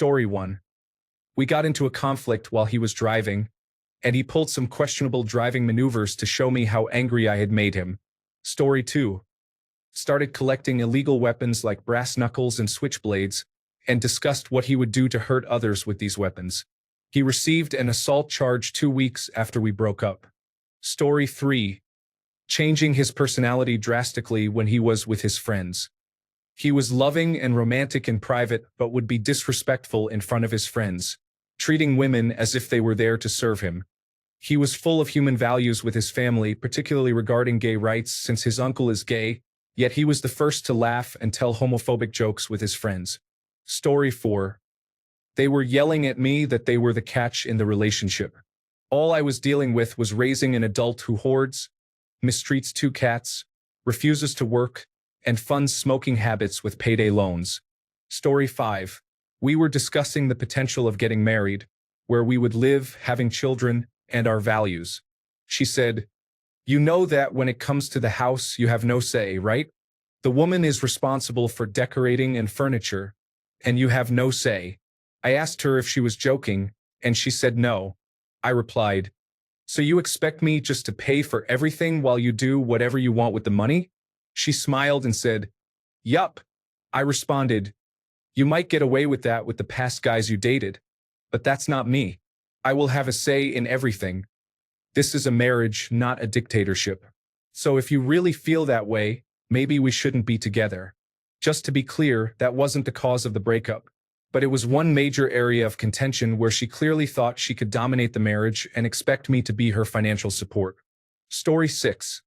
Story 1. We got into a conflict while he was driving, and he pulled some questionable driving maneuvers to show me how angry I had made him. Story 2. Started collecting illegal weapons like brass knuckles and switchblades, and discussed what he would do to hurt others with these weapons. He received an assault charge 2 weeks after we broke up. Story 3. Changing his personality drastically when he was with his friends. He was loving and romantic in private but would be disrespectful in front of his friends, treating women as if they were there to serve him. He was full of human values with his family, particularly regarding gay rights since his uncle is gay, yet he was the first to laugh and tell homophobic jokes with his friends. Story 4. They were yelling at me that they were the catch in the relationship. All I was dealing with was raising an adult who hoards, mistreats 2 cats, refuses to work, and funds smoking habits with payday loans. Story 5. We were discussing the potential of getting married, where we would live, having children, and our values. She said, "You know that when it comes to the house, you have no say, right? The woman is responsible for decorating and furniture, and you have no say." I asked her if she was joking, and she said no. I replied, "So you expect me just to pay for everything while you do whatever you want with the money?" She smiled and said, "Yup." I responded, "You might get away with that with the past guys you dated, but that's not me. I will have a say in everything. This is a marriage, not a dictatorship. So if you really feel that way, maybe we shouldn't be together." Just to be clear, that wasn't the cause of the breakup, but it was one major area of contention where she clearly thought she could dominate the marriage and expect me to be her financial support. Story 6.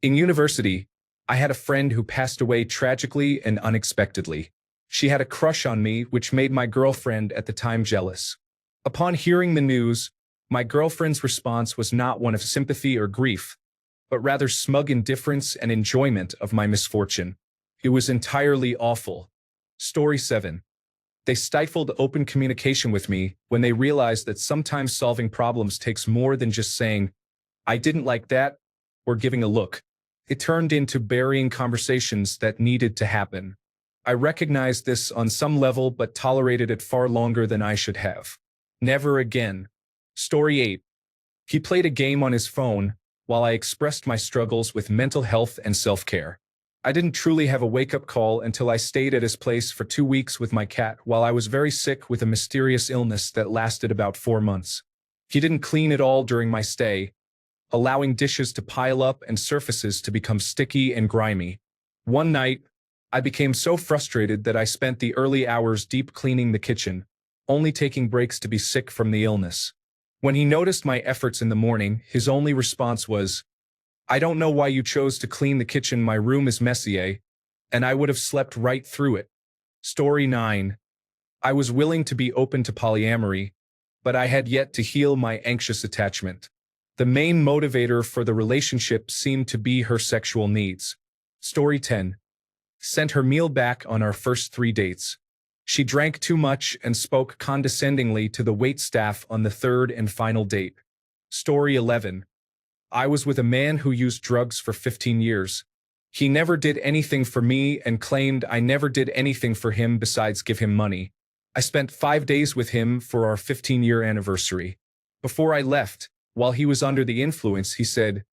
In university, I had a friend who passed away tragically and unexpectedly. She had a crush on me, which made my girlfriend at the time jealous. Upon hearing the news, my girlfriend's response was not one of sympathy or grief, but rather smug indifference and enjoyment of my misfortune. It was entirely awful. Story 7. They stifled open communication with me when they realized that sometimes solving problems takes more than just saying, "I didn't like that," or giving a look. It turned into burying conversations that needed to happen. I recognized this on some level but tolerated it far longer than I should have. Never again. Story 8. He played a game on his phone while I expressed my struggles with mental health and self-care. I didn't truly have a wake-up call until I stayed at his place for 2 weeks with my cat while I was very sick with a mysterious illness that lasted about 4 months. He didn't clean at all during my stay, allowing dishes to pile up and surfaces to become sticky and grimy. One night, I became so frustrated that I spent the early hours deep cleaning the kitchen, only taking breaks to be sick from the illness. When he noticed my efforts in the morning, his only response was, "I don't know why you chose to clean the kitchen, my room is messy, eh?" And I would have slept right through it. Story 9. I was willing to be open to polyamory, but I had yet to heal my anxious attachment. The main motivator for the relationship seemed to be her sexual needs. Story 10. Sent her meal back on our first 3 dates. She drank too much and spoke condescendingly to the wait staff on the 3rd and final date. Story 11. I was with a man who used drugs for 15 years. He never did anything for me and claimed I never did anything for him besides give him money. I spent 5 days with him for our 15-year anniversary. Before I left, while he was under the influence, he said,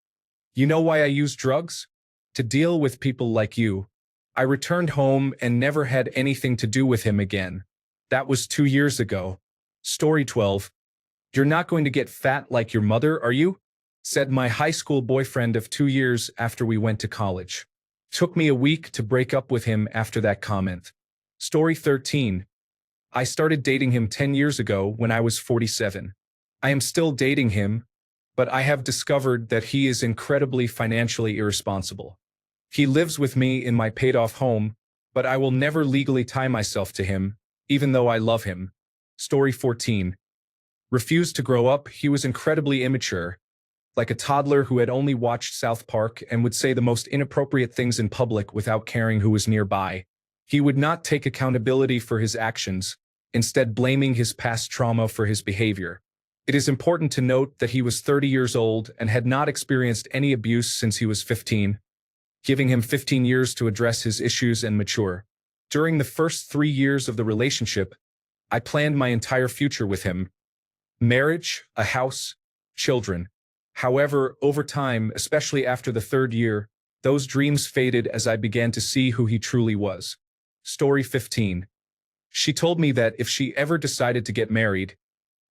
"You know why I use drugs? To deal with people like you." I returned home and never had anything to do with him again. That was 2 years ago. Story 12. "You're not going to get fat like your mother, are you?" said my high school boyfriend of 2 years after we went to college. Took me a week to break up with him after that comment. Story 13. I started dating him 10 years ago when I was 47. I am still dating him, but I have discovered that he is incredibly financially irresponsible. He lives with me in my paid-off home, but I will never legally tie myself to him, even though I love him. Story 14. Refused to grow up. He was incredibly immature, like a toddler who had only watched South Park and would say the most inappropriate things in public without caring who was nearby. He would not take accountability for his actions, instead blaming his past trauma for his behavior. It is important to note that he was 30 years old and had not experienced any abuse since he was 15, giving him 15 years to address his issues and mature. During the first 3 years of the relationship, I planned my entire future with him. Marriage, a house, children. However, over time, especially after the third year, those dreams faded as I began to see who he truly was. Story 15. She told me that if she ever decided to get married,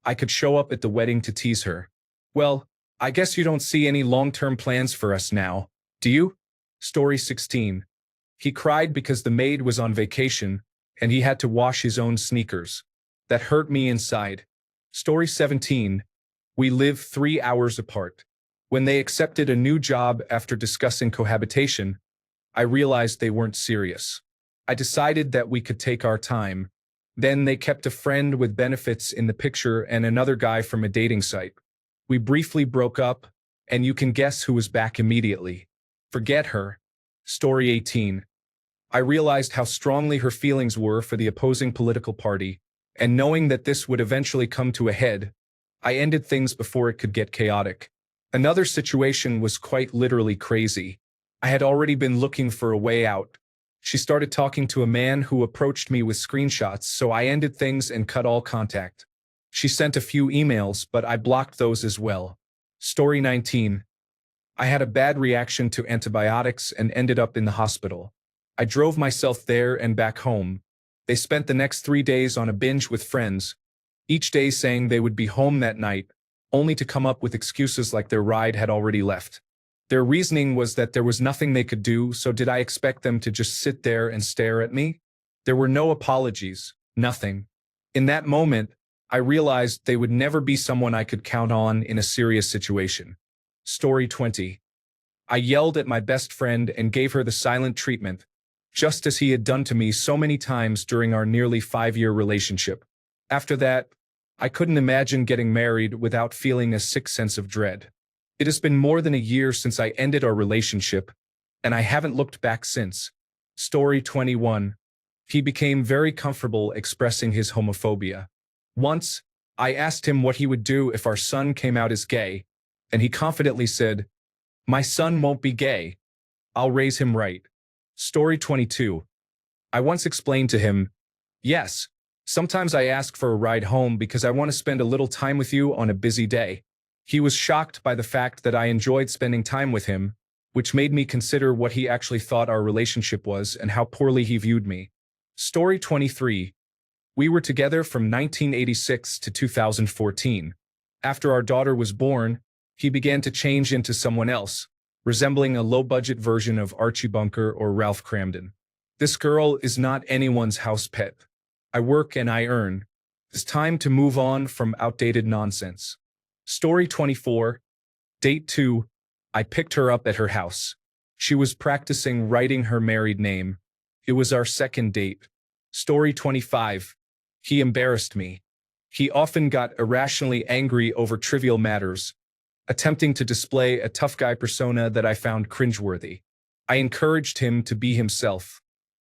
I could show up at the wedding to tease her. Well, I guess you don't see any long-term plans for us now, do you? Story 16. He cried because the maid was on vacation, and he had to wash his own sneakers. That hurt me inside. Story 17. We live 3 hours apart. When they accepted a new job after discussing cohabitation, I realized they weren't serious. I decided that we could take our time. Then they kept a friend with benefits in the picture and another guy from a dating site. We briefly broke up, and you can guess who was back immediately. Forget her. Story 18. I realized how strongly her feelings were for the opposing political party, and knowing that this would eventually come to a head, I ended things before it could get chaotic. Another situation was quite literally crazy. I had already been looking for a way out. She started talking to a man who approached me with screenshots, so I ended things and cut all contact. She sent a few emails, but I blocked those as well. Story 19. I had a bad reaction to antibiotics and ended up in the hospital. I drove myself there and back home. They spent the next 3 days on a binge with friends, each day saying they would be home that night, only to come up with excuses like their ride had already left. Their reasoning was that there was nothing they could do, so did I expect them to just sit there and stare at me? There were no apologies, nothing. In that moment, I realized they would never be someone I could count on in a serious situation. Story 20. I yelled at my best friend and gave her the silent treatment, just as he had done to me so many times during our nearly 5-year relationship. After that, I couldn't imagine getting married without feeling a sick sense of dread. It has been more than a year since I ended our relationship, and I haven't looked back since. Story 21. He became very comfortable expressing his homophobia. Once, I asked him what he would do if our son came out as gay, and he confidently said, "My son won't be gay. I'll raise him right." Story 22. I once explained to him, "Yes, sometimes I ask for a ride home because I want to spend a little time with you on a busy day." He was shocked by the fact that I enjoyed spending time with him, which made me consider what he actually thought our relationship was and how poorly he viewed me. Story 23. We were together from 1986 to 2014. After our daughter was born, he began to change into someone else, resembling a low-budget version of Archie Bunker or Ralph Cramden. This girl is not anyone's house pet. I work and I earn. It's time to move on from outdated nonsense. Story 24. Date 2. I picked her up at her house. She was practicing writing her married name. It was our second date. Story 25. He embarrassed me. He often got irrationally angry over trivial matters, attempting to display a tough guy persona that I found cringeworthy. I encouraged him to be himself.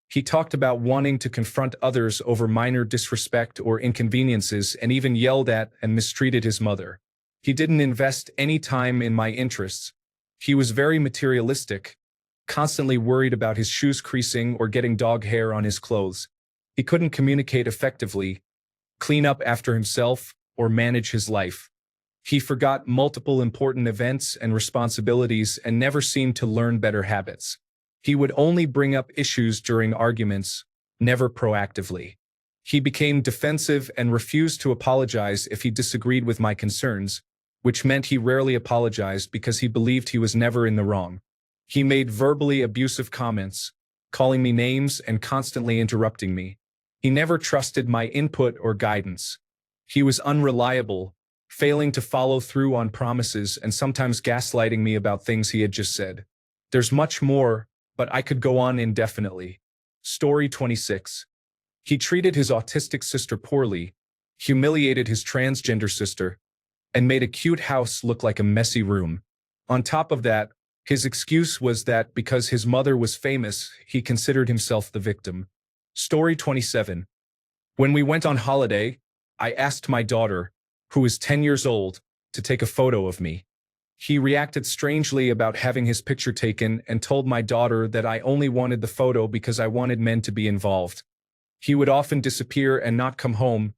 He talked about wanting to confront others over minor disrespect or inconveniences and even yelled at and mistreated his mother. He didn't invest any time in my interests. He was very materialistic, constantly worried about his shoes creasing or getting dog hair on his clothes. He couldn't communicate effectively, clean up after himself, or manage his life. He forgot multiple important events and responsibilities and never seemed to learn better habits. He would only bring up issues during arguments, never proactively. He became defensive and refused to apologize if he disagreed with my concerns, which meant he rarely apologized because he believed he was never in the wrong. He made verbally abusive comments, calling me names and constantly interrupting me. He never trusted my input or guidance. He was unreliable, failing to follow through on promises and sometimes gaslighting me about things he had just said. There's much more, but I could go on indefinitely. Story 26. He treated his autistic sister poorly, humiliated his transgender sister, and made a cute house look like a messy room. On top of that, his excuse was that because his mother was famous, he considered himself the victim. Story 27. When we went on holiday, I asked my daughter, who is 10 years old, to take a photo of me. He reacted strangely about having his picture taken and told my daughter that I only wanted the photo because I wanted men to be involved. He would often disappear and not come home,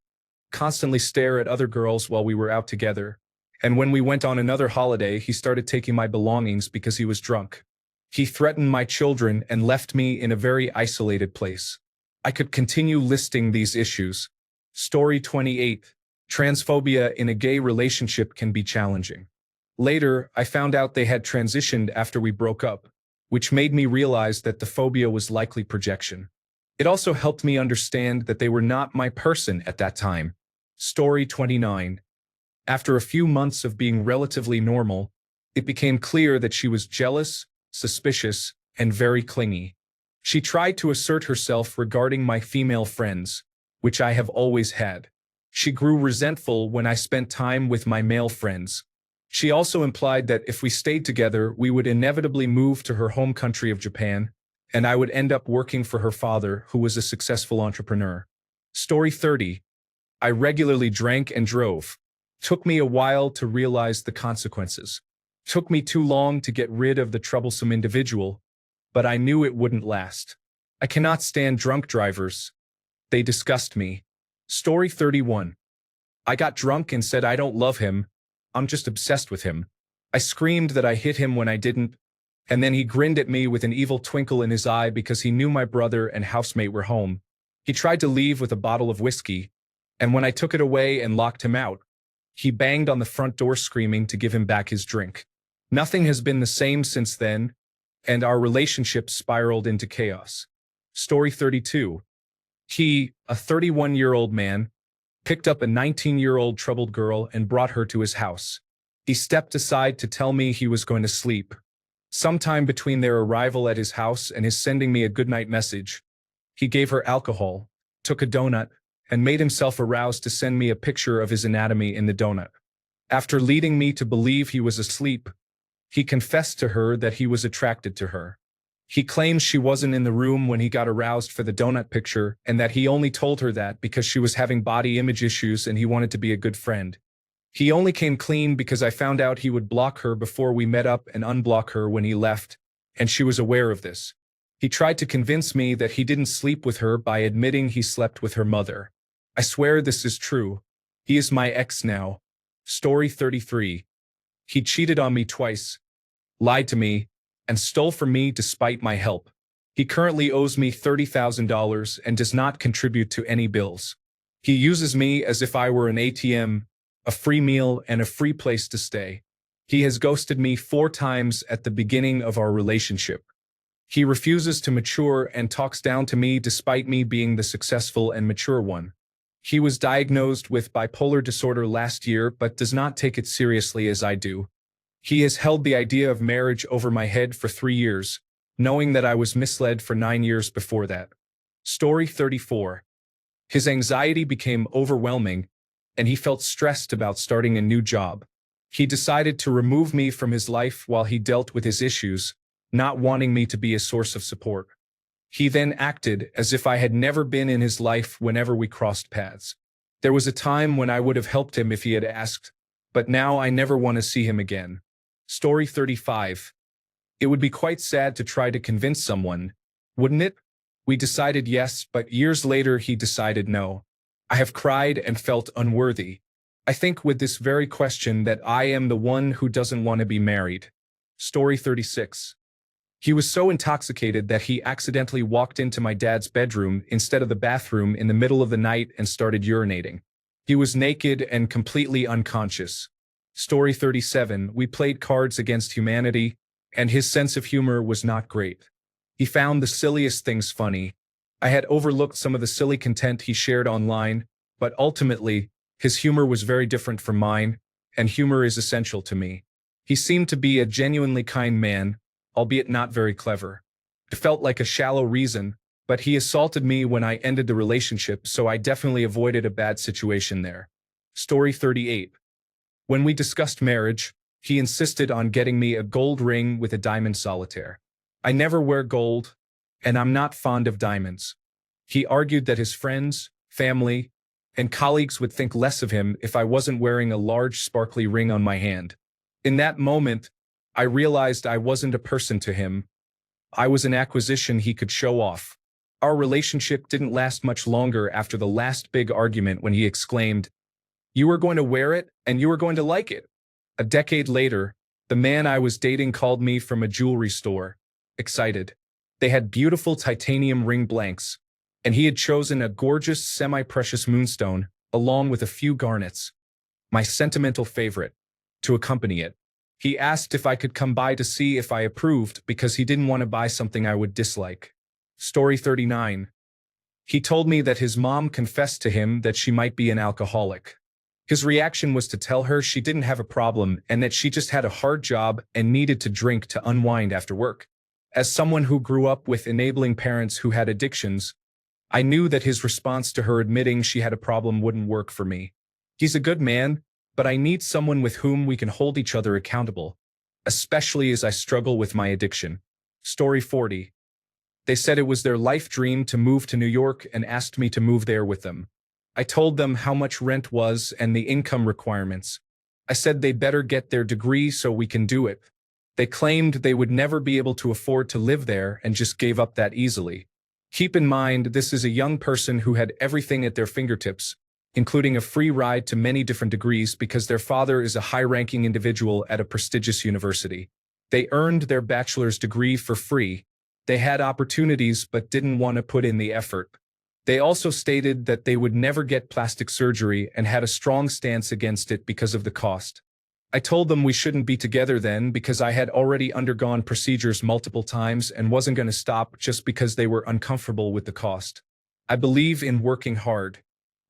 constantly stare at other girls while we were out together. And when we went on another holiday, he started taking my belongings because he was drunk. He threatened my children and left me in a very isolated place. I could continue listing these issues. Story 28. Transphobia in a gay relationship can be challenging. Later, I found out they had transitioned after we broke up, which made me realize that the phobia was likely projection. It also helped me understand that they were not my person at that time. Story 29. After a few months of being relatively normal, it became clear that she was jealous, suspicious, and very clingy. She tried to assert herself regarding my female friends, which I have always had. She grew resentful when I spent time with my male friends. She also implied that if we stayed together, we would inevitably move to her home country of Japan, and I would end up working for her father, who was a successful entrepreneur. Story 30. I regularly drank and drove. Took me a while to realize the consequences. Took me too long to get rid of the troublesome individual, but I knew it wouldn't last. I cannot stand drunk drivers. They disgust me. Story 31. I got drunk and said I don't love him. I'm just obsessed with him. I screamed that I hit him when I didn't, and then he grinned at me with an evil twinkle in his eye because he knew my brother and housemate were home. He tried to leave with a bottle of whiskey, and when I took it away and locked him out, he banged on the front door screaming to give him back his drink. Nothing has been the same since then, and our relationship spiraled into chaos. Story 32. He, a 31-year-old man, picked up a 19-year-old troubled girl and brought her to his house. He stepped aside to tell me he was going to sleep. Sometime between their arrival at his house and his sending me a goodnight message, he gave her alcohol, took a donut, and made himself aroused to send me a picture of his anatomy in the donut. After leading me to believe he was asleep, he confessed to her that he was attracted to her. He claims she wasn't in the room when he got aroused for the donut picture and that he only told her that because she was having body image issues and he wanted to be a good friend. He only came clean because I found out he would block her before we met up and unblock her when he left, and she was aware of this. He tried to convince me that he didn't sleep with her by admitting he slept with her mother. I swear this is true. He is my ex now. Story 33. He cheated on me twice, lied to me, and stole from me despite my help. He currently owes me $30,000 and does not contribute to any bills. He uses me as if I were an ATM, a free meal, and a free place to stay. He has ghosted me 4 times at the beginning of our relationship. He refuses to mature and talks down to me despite me being the successful and mature one. He was diagnosed with bipolar disorder last year but does not take it seriously as I do. He has held the idea of marriage over my head for 3 years, knowing that I was misled for 9 years before that. Story 34. His anxiety became overwhelming, and he felt stressed about starting a new job. He decided to remove me from his life while he dealt with his issues, not wanting me to be a source of support. He then acted as if I had never been in his life whenever we crossed paths. There was a time when I would have helped him if he had asked, but now I never want to see him again. Story 35. It would be quite sad to try to convince someone, wouldn't it? We decided yes, but years later he decided no. I have cried and felt unworthy. I think with this very question that I am the one who doesn't want to be married. Story 36. He was so intoxicated that he accidentally walked into my dad's bedroom instead of the bathroom in the middle of the night and started urinating. He was naked and completely unconscious. Story 37. We played Cards Against Humanity, and his sense of humor was not great. He found the silliest things funny. I had overlooked some of the silly content he shared online, but ultimately, his humor was very different from mine, and humor is essential to me. He seemed to be a genuinely kind man, albeit not very clever. It felt like a shallow reason, but he assaulted me when I ended the relationship, so I definitely avoided a bad situation there. Story 38. When we discussed marriage, he insisted on getting me a gold ring with a diamond solitaire. I never wear gold, and I'm not fond of diamonds. He argued that his friends, family, and colleagues would think less of him if I wasn't wearing a large sparkly ring on my hand. In that moment, I realized I wasn't a person to him. I was an acquisition he could show off. Our relationship didn't last much longer after the last big argument when he exclaimed, "You were going to wear it and you were going to like it." A decade later, the man I was dating called me from a jewelry store, excited. They had beautiful titanium ring blanks, and he had chosen a gorgeous semi-precious moonstone along with a few garnets, my sentimental favorite, to accompany it. He asked if I could come by to see if I approved because he didn't want to buy something I would dislike. Story 39. He told me that his mom confessed to him that she might be an alcoholic. His reaction was to tell her she didn't have a problem and that she just had a hard job and needed to drink to unwind after work. As someone who grew up with enabling parents who had addictions, I knew that his response to her admitting she had a problem wouldn't work for me. He's a good man, but I need someone with whom we can hold each other accountable, especially as I struggle with my addiction. Story 40. They said it was their life dream to move to New York and asked me to move there with them. I told them how much rent was and the income requirements. I said they better get their degree so we can do it. They claimed they would never be able to afford to live there and just gave up that easily. Keep in mind, this is a young person who had everything at their fingertips, including a free ride to many different degrees because their father is a high-ranking individual at a prestigious university. They earned their bachelor's degree for free. They had opportunities but didn't want to put in the effort. They also stated that they would never get plastic surgery and had a strong stance against it because of the cost. I told them we shouldn't be together then because I had already undergone procedures multiple times and wasn't going to stop just because they were uncomfortable with the cost. I believe in working hard.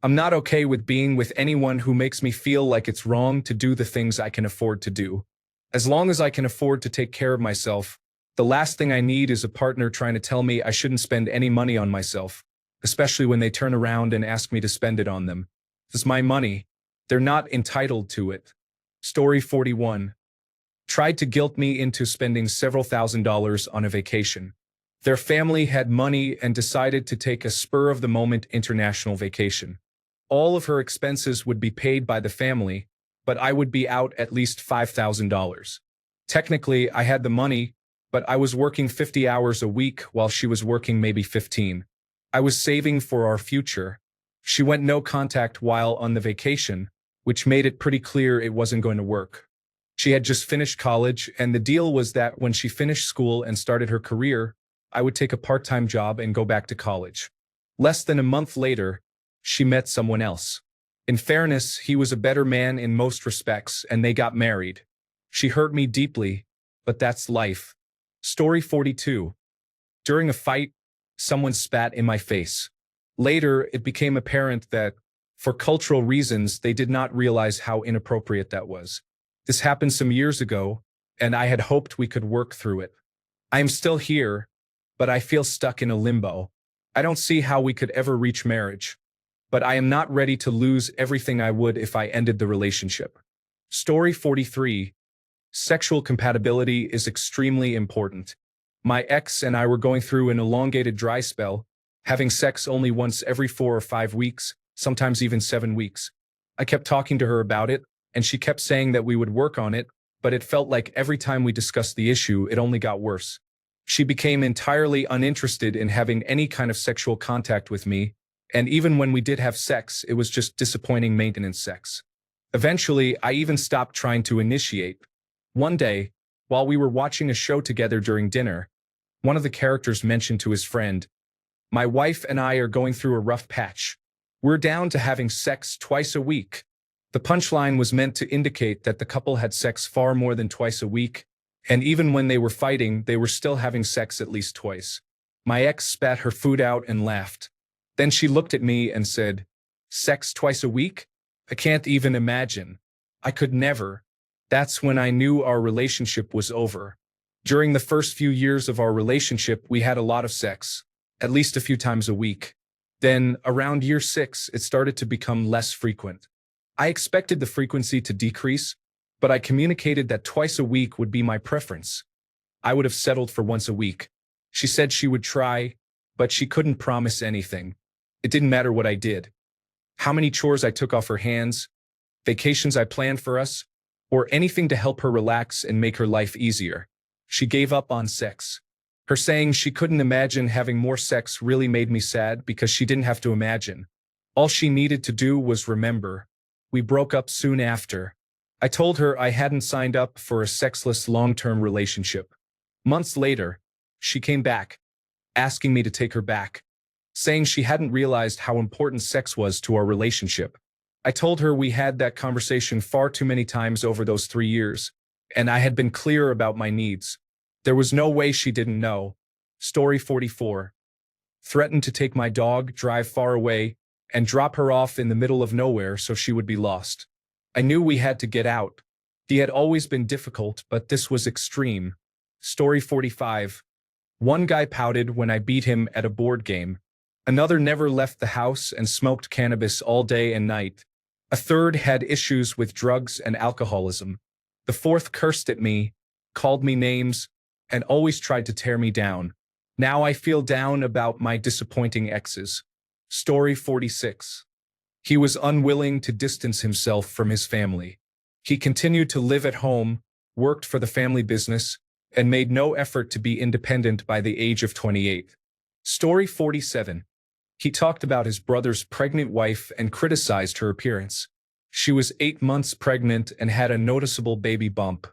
I'm not okay with being with anyone who makes me feel like it's wrong to do the things I can afford to do. As long as I can afford to take care of myself, the last thing I need is a partner trying to tell me I shouldn't spend any money on myself, especially when they turn around and ask me to spend it on them. It's my money. They're not entitled to it. Story 41. Tried to guilt me into spending several $1,000s on a vacation. Their family had money and decided to take a spur-of-the-moment international vacation. All of her expenses would be paid by the family, but I would be out at least $5,000. Technically, I had the money, but I was working 50 hours a week while she was working maybe 15. I was saving for our future. She went no contact while on the vacation, which made it pretty clear it wasn't going to work. She had just finished college, and the deal was that when she finished school and started her career, I would take a part-time job and go back to college. Less than a month later, she met someone else. In fairness, he was a better man in most respects, and they got married. She hurt me deeply, but that's life. Story 42. During a fight, someone spat in my face. Later, it became apparent that, for cultural reasons, they did not realize how inappropriate that was. This happened some years ago, and I had hoped we could work through it. I am still here, but I feel stuck in a limbo. I don't see how we could ever reach marriage, but I am not ready to lose everything I would if I ended the relationship. Story 43. Sexual compatibility is extremely important. My ex and I were going through an elongated dry spell, having sex only once every 4 or 5 weeks, sometimes even 7 weeks. I kept talking to her about it, and she kept saying that we would work on it, but it felt like every time we discussed the issue, it only got worse. She became entirely uninterested in having any kind of sexual contact with me, and even when we did have sex, it was just disappointing maintenance sex. Eventually, I even stopped trying to initiate. One day, while we were watching a show together during dinner, one of the characters mentioned to his friend, "My wife and I are going through a rough patch. We're down to having sex twice a week." The punchline was meant to indicate that the couple had sex far more than twice a week, and even when they were fighting, they were still having sex at least twice. My ex spat her food out and laughed. Then she looked at me and said, "Sex twice a week? I can't even imagine. I could never." That's when I knew our relationship was over. During the first few years of our relationship, we had a lot of sex, at least a few times a week. Then, around year 6, it started to become less frequent. I expected the frequency to decrease, but I communicated that twice a week would be my preference. I would have settled for once a week. She said she would try, but she couldn't promise anything. It didn't matter what I did. How many chores I took off her hands, vacations I planned for us, or anything to help her relax and make her life easier. She gave up on sex. Her saying she couldn't imagine having more sex really made me sad because she didn't have to imagine. All she needed to do was remember. We broke up soon after. I told her I hadn't signed up for a sexless long-term relationship. Months later, she came back, asking me to take her back, saying she hadn't realized how important sex was to our relationship. I told her we had that conversation far too many times over those 3 years, and I had been clear about my needs. There was no way she didn't know. Story 44. Threatened to take my dog, drive far away, and drop her off in the middle of nowhere so she would be lost. I knew we had to get out. He had always been difficult, but this was extreme. Story 45. One guy pouted when I beat him at a board game. Another never left the house and smoked cannabis all day and night. A third had issues with drugs and alcoholism. The fourth cursed at me, called me names, and always tried to tear me down. Now I feel down about my disappointing exes. Story 46. He was unwilling to distance himself from his family. He continued to live at home, worked for the family business, and made no effort to be independent by the age of 28. Story 47. He talked about his brother's pregnant wife and criticized her appearance. She was 8 months pregnant and had a noticeable baby bump.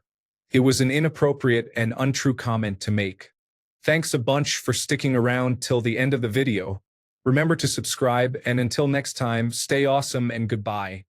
It was an inappropriate and untrue comment to make. Thanks a bunch for sticking around till the end of the video. Remember to subscribe, and until next time, stay awesome and goodbye.